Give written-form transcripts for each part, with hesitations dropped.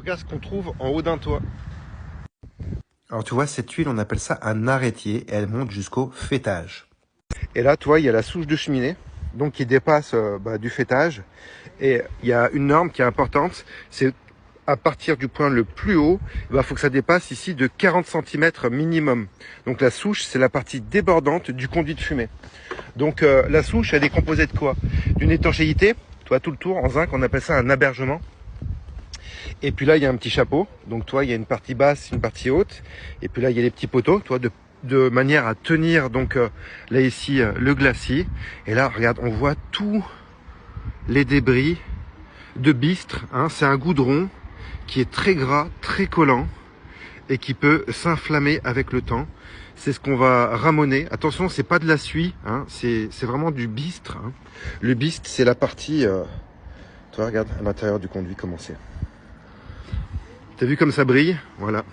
regarde ce qu'on trouve en haut d'un toit. Alors tu vois, cette tuile, on appelle ça un arrêtier et elle monte jusqu'au faîtage. Et là, tu vois, il y a la souche de cheminée, donc qui dépasse du faîtage. Et il y a une norme qui est importante, c'est à partir du point le plus haut, il faut que ça dépasse ici de 40 cm minimum. Donc la souche, c'est la partie débordante du conduit de fumée. Donc la souche, elle est composée de quoi? D'une étanchéité, tu vois, tout le tour en zinc, on appelle ça un abergement. Et puis là, il y a un petit chapeau. Donc, toi, il y a une partie basse, une partie haute. Et puis là, il y a les petits poteaux, toi, de manière à tenir, donc, là, ici, le glacis. Et là, regarde, on voit tous les débris de bistre. Hein. C'est un goudron qui est très gras, très collant et qui peut s'inflammer avec le temps. C'est ce qu'on va ramoner. Attention, c'est pas de la suie, hein. C'est vraiment du bistre. Hein. Le bistre, c'est la partie... toi, regarde, à l'intérieur du conduit, comment c'est. T'as vu comme ça brille? Voilà.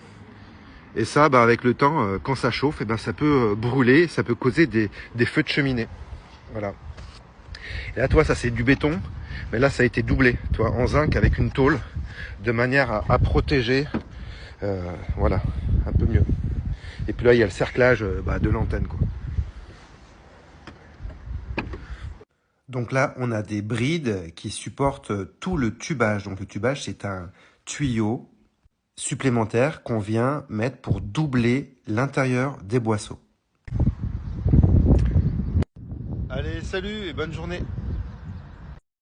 Et ça, avec le temps, quand ça chauffe, ça peut brûler, ça peut causer des feux de cheminée. Voilà. Et là, toi, ça c'est du béton, mais là, ça a été doublé, toi, en zinc avec une tôle, de manière à protéger, voilà, un peu mieux. Et puis là, il y a le cerclage de l'antenne, quoi. Donc là, on a des brides qui supportent tout le tubage. Donc le tubage, c'est un tuyau supplémentaire qu'on vient mettre pour doubler l'intérieur des boisseaux. Allez, salut et bonne journée.